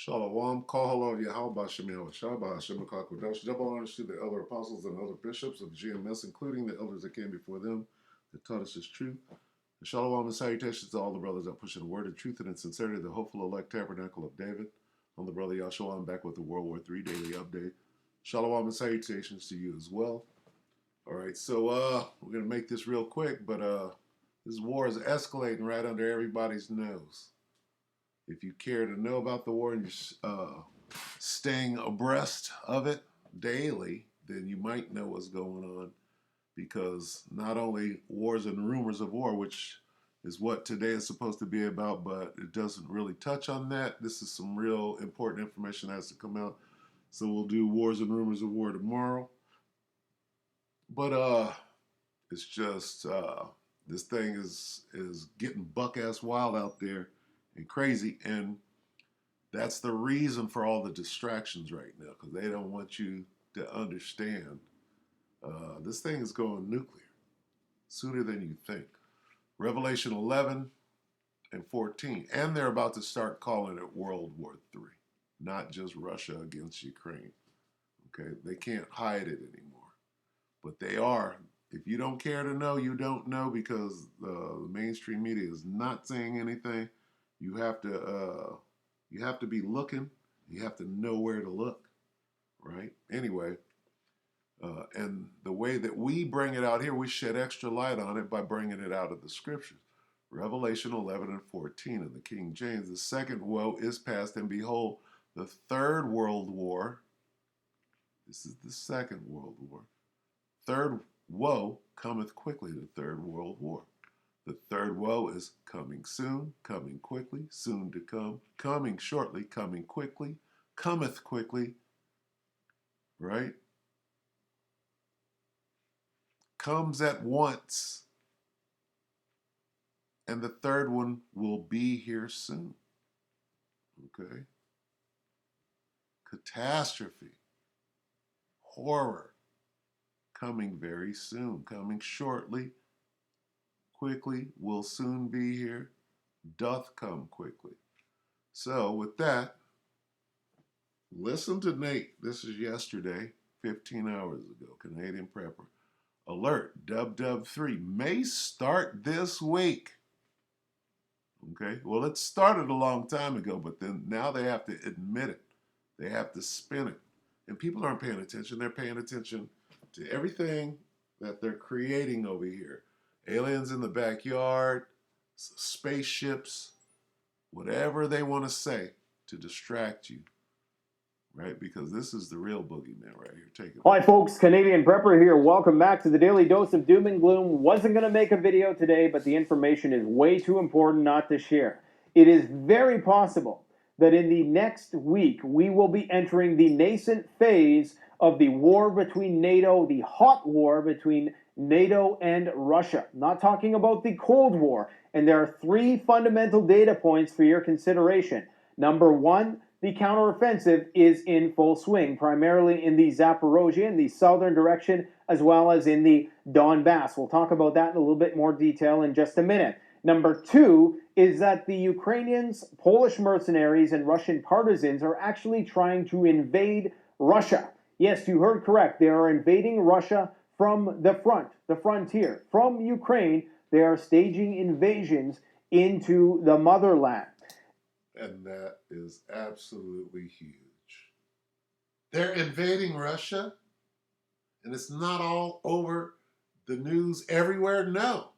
Shalom, Kahalo, Yahweh Shemel, Shabbat, Shemakakodash, double honors to the elder apostles and other bishops of the GMS, including the elders that came before them, that taught us this truth. And shalom and salutations to all the brothers that push the word of truth and in sincerity, the hopeful elect tabernacle of David. I'm the brother Yahshua. I'm back with the WW3 Daily update. Shalom and salutations to you as well. All right, so we're going to make this real quick, but this war is escalating right under everybody's nose. If you care to know about the war and you're staying abreast of it daily, then you might know what's going on, because not only wars and rumors of war, which is what today is supposed to be about, but it doesn't really touch on that. This is some real important information that has to come out. So we'll do wars and rumors of war tomorrow. But it's just this thing is getting buck-ass wild out there and crazy, and that's the reason for all the distractions right now, because they don't want you to understand this thing is going nuclear sooner than you think. Revelation 11 and 14, and they're about to start calling it World War III, not just Russia against Ukraine. Okay, they can't hide it anymore, but they are. If you don't care to know, you don't know, because the mainstream media is not saying anything. You have to be looking. You have to know where to look, right? Anyway, and the way that we bring it out here, we shed extra light on it by bringing it out of the scriptures. Revelation 11 and 14 in the King James. The second woe is past, and behold, the third world war. This is the second world war. Third woe cometh quickly, the third world war. The third woe is coming soon, coming quickly, soon to come, coming shortly, coming quickly, cometh quickly, right? Comes at once. And the third one will be here soon. Okay? Catastrophe, horror, coming very soon, coming shortly, quickly, will soon be here, doth come quickly. So with that, listen to Nate. This is yesterday, 15 hours ago, Canadian Prepper. Alert, WW3 may start this week. Okay, well, it started a long time ago, but then now they have to admit it. They have to spin it. And people aren't paying attention. They're paying attention to everything that they're creating over here. Aliens in the backyard, spaceships, whatever they want to say to distract you, right? Because this is the real boogeyman right here. Take it. Hi folks, Canadian Prepper here. Welcome back to the Daily Dose of Doom and Gloom. Wasn't going to make a video today, but the information is way too important not to share. It is very possible that in the next week, we will be entering the nascent phase of the war between NATO, the hot war between NATO and Russia. Not talking about the Cold War. And there are three fundamental data points for your consideration. Number one, the counteroffensive is in full swing, primarily in the Zaporozhye, in the southern direction, as well as in the Donbass. We'll talk about that in a little bit more detail in just a minute. Number two is that the Ukrainians, Polish mercenaries, and Russian partisans are actually trying to invade Russia. Yes, you heard correct. They are invading Russia from the front, the frontier. From Ukraine, they are staging invasions into the motherland. And that is absolutely huge. They're invading Russia, and it's not all over the news everywhere. No.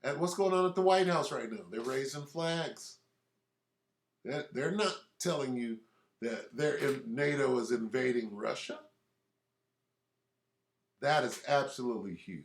And what's going on at the White House right now? They're raising flags. They're not telling you that NATO is invading Russia. That is absolutely huge.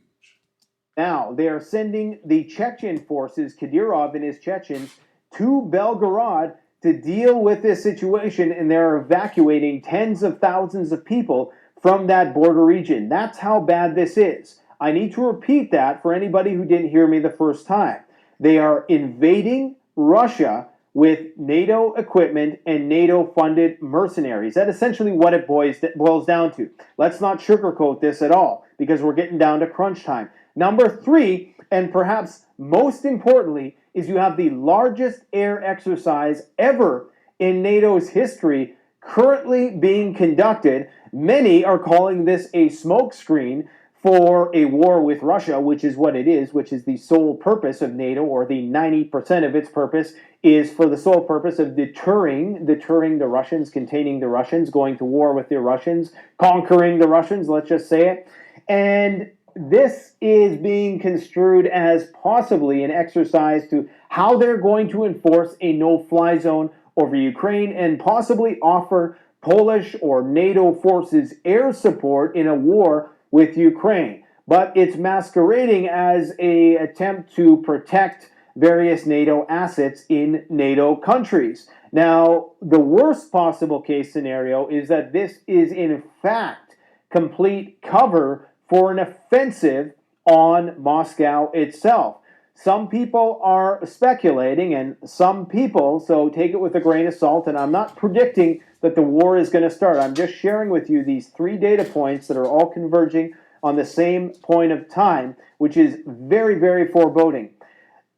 Now, they are sending the Chechen forces, Kadyrov and his Chechens, to Belgorod to deal with this situation, and they're evacuating tens of thousands of people from that border region. That's how bad this is. I need to repeat that for anybody who didn't hear me the first time. They are invading Russia with NATO equipment and NATO-funded mercenaries. That's essentially what it boils down to. Let's not sugarcoat this at all, because we're getting down to crunch time. Number three, and perhaps most importantly, is you have the largest air exercise ever in NATO's history currently being conducted. Many are calling this a smokescreen for a war with Russia, which is what it is, which is the sole purpose of NATO, or the 90% of its purpose is for the sole purpose of deterring the Russians, containing the Russians, going to war with the Russians, conquering the Russians, let's just say it. And this is being construed as possibly an exercise to how they're going to enforce a no-fly zone over Ukraine and possibly offer Polish or NATO forces air support in a war with Ukraine. But it's masquerading as an attempt to protect various NATO assets in NATO countries. Now, the worst possible case scenario is that this is in fact complete cover for an offensive on Moscow itself. Some people are speculating, and some people, so take it with a grain of salt, and I'm not predicting that the war is going to start. I'm just sharing with you these 3 data points that are all converging on the same point of time, which is very, very foreboding.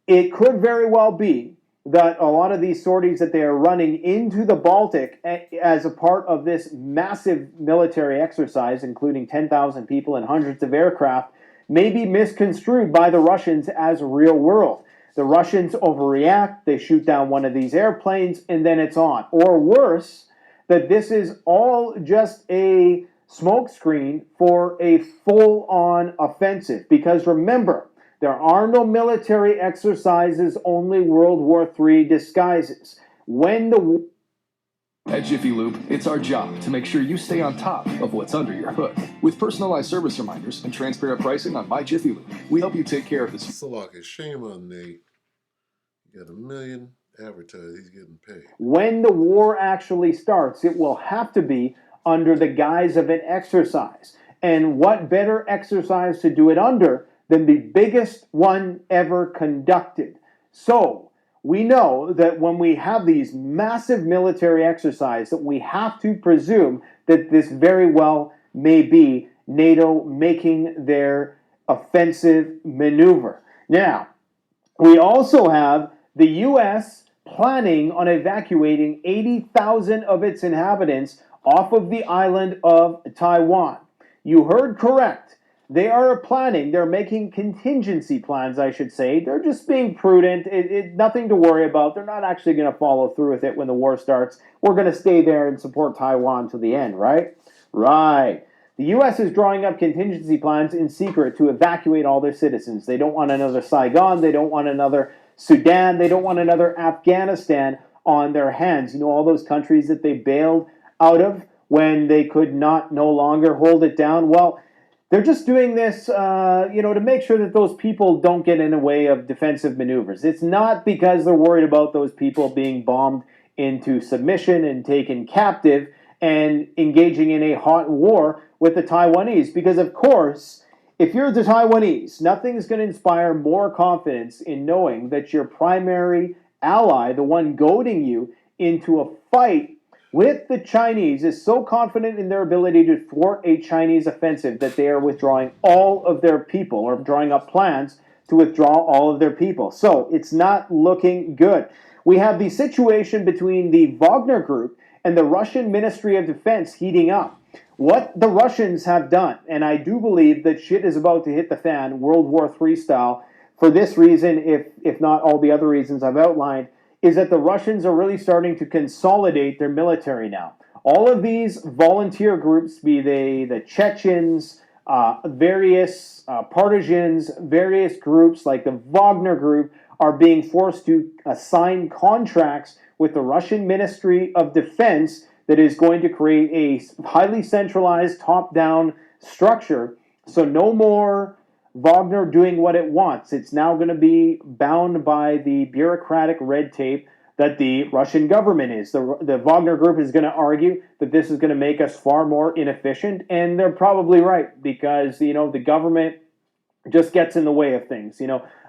It could very well be that a lot of these sorties that they are running into the Baltic as a part of this massive military exercise, including 10,000 people and hundreds of aircraft, may be misconstrued by the Russians as real world. The Russians overreact, they shoot down one of these airplanes, and then it's on. Or worse, that this is all just a smokescreen for a full-on offensive. Because remember, there are no military exercises, only World War III disguises. At Jiffy Lube, it's our job to make sure you stay on top of what's under your hood. With personalized service reminders and transparent pricing on My Jiffy Lube, we help you take care of this. Salaki, shame on Nate. You got 1 million advertised, he's getting paid. When the war actually starts, it will have to be under the guise of an exercise. And what better exercise to do it under than the biggest one ever conducted? So, we know that when we have these massive military exercises, that we have to presume that this very well may be NATO making their offensive maneuver. Now, we also have the U.S. planning on evacuating 80,000 of its inhabitants off of the island of Taiwan. You heard correct. They are planning, they're making contingency plans, I should say. They're just being prudent. Nothing to worry about. They're not actually going to follow through with it when the war starts. We're going to stay there and support Taiwan to the end, right? Right. The U.S. is drawing up contingency plans in secret to evacuate all their citizens. They don't want another Saigon. They don't want another Sudan. They don't want another Afghanistan on their hands. You know, all those countries that they bailed out of when they could no longer hold it down. Well, they're just doing this, to make sure that those people don't get in the way of defensive maneuvers. It's not because they're worried about those people being bombed into submission and taken captive and engaging in a hot war with the Taiwanese. Because, of course, if you're the Taiwanese, nothing is going to inspire more confidence in knowing that your primary ally, the one goading you into a fight with the Chinese, is so confident in their ability to thwart a Chinese offensive that they are withdrawing all of their people, or drawing up plans to withdraw all of their people. So it's not looking good. We have the situation between the Wagner Group and the Russian Ministry of Defense heating up. What the Russians have done, and I do believe that shit is about to hit the fan, World War III style, for this reason, if not all the other reasons I've outlined, is that the Russians are really starting to consolidate their military now. All of these volunteer groups, be they the Chechens, various partisans, various groups like the Wagner Group, are being forced to sign contracts with the Russian Ministry of Defense that is going to create a highly centralized top-down structure. So no more Wagner doing what it wants. It's now going to be bound by the bureaucratic red tape that the Russian government is. The Wagner Group is going to argue that this is going to make us far more inefficient, and they're probably right, because, the government just gets in the way of things.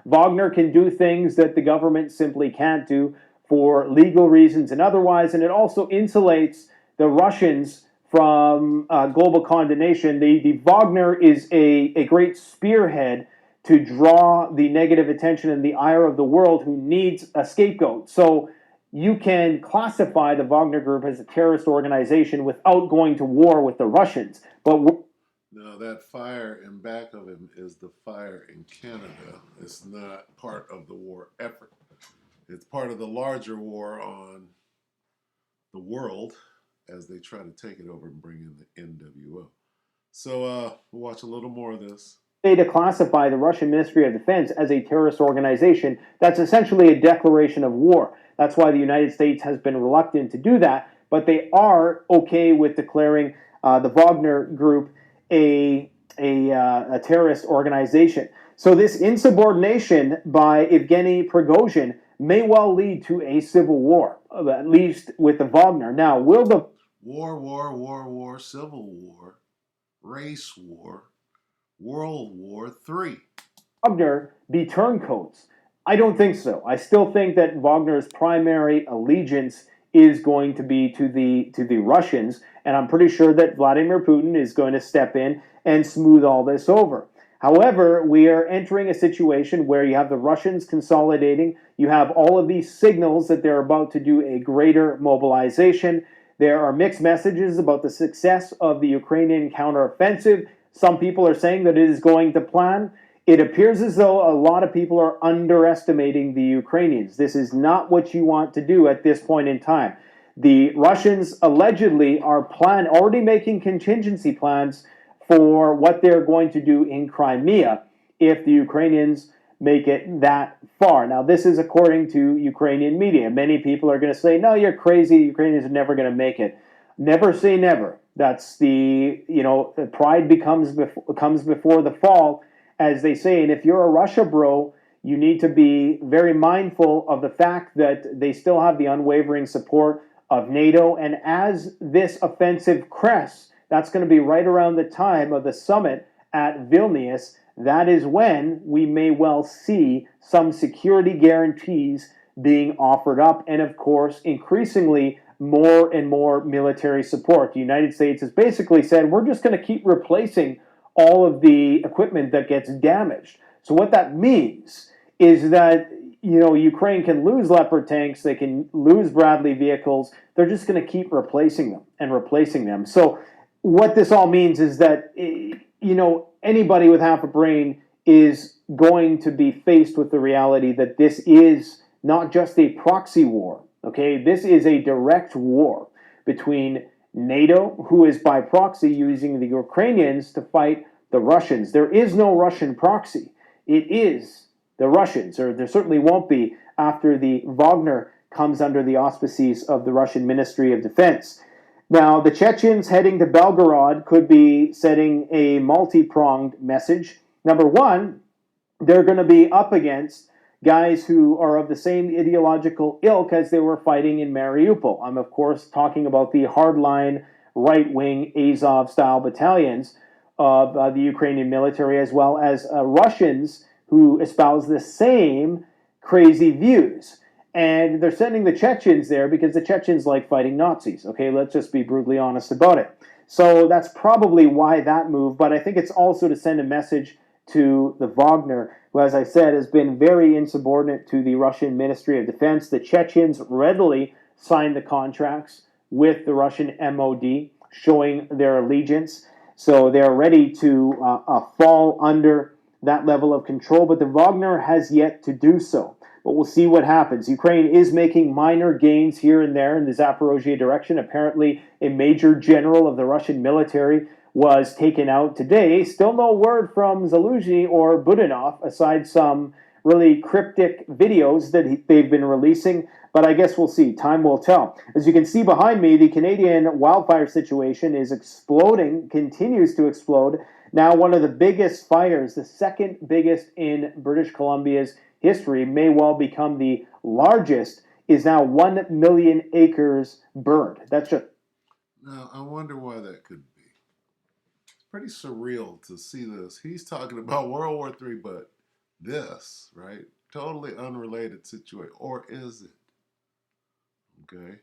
Wagner can do things that the government simply can't do for legal reasons and otherwise, and it also insulates the Russians from global condemnation. The Wagner is a great spearhead to draw the negative attention and the ire of the world, who needs a scapegoat. So you can classify the Wagner Group as a terrorist organization without going to war with the Russians. But Now, that fire in back of him is the fire in Canada. It's not part of the war effort. It's part of the larger war on the world as they try to take it over and bring in the NWO. So we'll watch a little more of this. to classify the Russian Ministry of Defense as a terrorist organization, that's essentially a declaration of war. That's why the United States has been reluctant to do that, but they are okay with declaring the Wagner Group a terrorist organization. So this insubordination by Evgeny Prigozhin may well lead to a civil war, at least with the Wagner. Now, will the war, civil war, race war, World War III. Wagner be turncoats? I don't think so. I still think that Wagner's primary allegiance is going to be to the Russians, and I'm pretty sure that Vladimir Putin is going to step in and smooth all this over. However, we are entering a situation where you have the Russians consolidating, you have all of these signals that they're about to do a greater mobilization. There are mixed messages about the success of the Ukrainian counteroffensive. Some people are saying that it is going to plan. It appears as though a lot of people are underestimating the Ukrainians. This is not what you want to do at this point in time. The Russians allegedly are already making contingency plans for what they're going to do in Crimea if the Ukrainians make it that far. Now, this is according to Ukrainian media. Many people are going to say, no, you're crazy. The Ukrainians are never going to make it. Never say never. That's pride comes before the fall, as they say. And if you're a Russia bro, you need to be very mindful of the fact that they still have the unwavering support of NATO. And as this offensive crests, that's going to be right around the time of the summit at Vilnius. That is when we may well see some security guarantees being offered up. And of course, increasingly, more and more military support. The United States has basically said, we're just going to keep replacing all of the equipment that gets damaged. So what that means is that Ukraine can lose Leopard tanks, they can lose Bradley vehicles. They're just going to keep replacing them and replacing them. So what this all means is that anybody with half a brain is going to be faced with the reality that this is not just a proxy war. Okay, this is a direct war between NATO, who is by proxy using the Ukrainians to fight the Russians. There is no Russian proxy. It is the Russians, or there certainly won't be after the Wagner comes under the auspices of the Russian Ministry of Defense. Now, the Chechens heading to Belgorod could be setting a multi-pronged message. Number one, they're going to be up against guys who are of the same ideological ilk as they were fighting in Mariupol. I'm, of course, talking about the hardline, right-wing Azov-style battalions of the Ukrainian military, as well as Russians who espouse the same crazy views. And they're sending the Chechens there because the Chechens like fighting Nazis. Okay, let's just be brutally honest about it. So that's probably why that move, but I think it's also to send a message to the Wagner, who, as I said, has been very insubordinate to the Russian Ministry of Defense. The Chechens readily signed the contracts with the Russian MOD, showing their allegiance. So they're ready to fall under that level of control, but the Wagner has yet to do so. But we'll see what happens. Ukraine is making minor gains here and there in the Zaporozhye direction. Apparently, a major general of the Russian military was taken out today. Still no word from Zaluzhny or Budanov, aside some really cryptic videos that they've been releasing. But I guess we'll see. Time will tell. As you can see behind me, the Canadian wildfire situation is exploding, continues to explode. Now, one of the biggest fires, the second biggest in British Columbia's history, may well become the largest, is now 1 million acres burned. That's just... Now, I wonder why that could be. It's pretty surreal to see this. He's talking about World War III, but this, right? Totally unrelated situation. Or is it? Okay.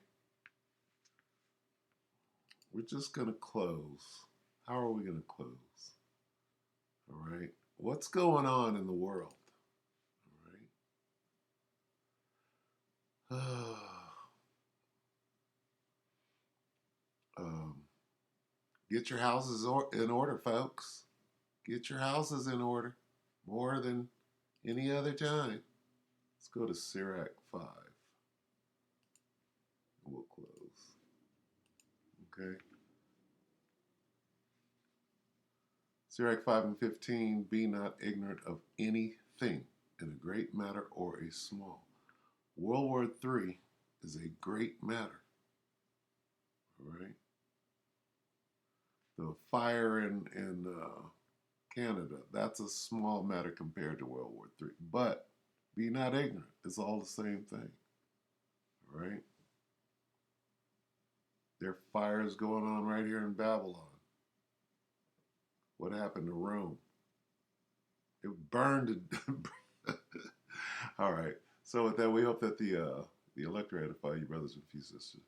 We're just going to close. How are we going to close? All right. What's going on in the world? All right. Get your houses in order, folks. Get your houses in order more than any other time. Let's go to Sirach 5. We'll close. Okay. Sirach 5 and 15. Be not ignorant of anything in a great matter or a small. World War III is a great matter. All right. The fire in Canada, that's a small matter compared to World War III. But be not ignorant. It's all the same thing. All right. There are fires going on right here in Babylon. What happened to Rome? It burned. All right. So with that, we hope that the elect edify you, brothers and sisters.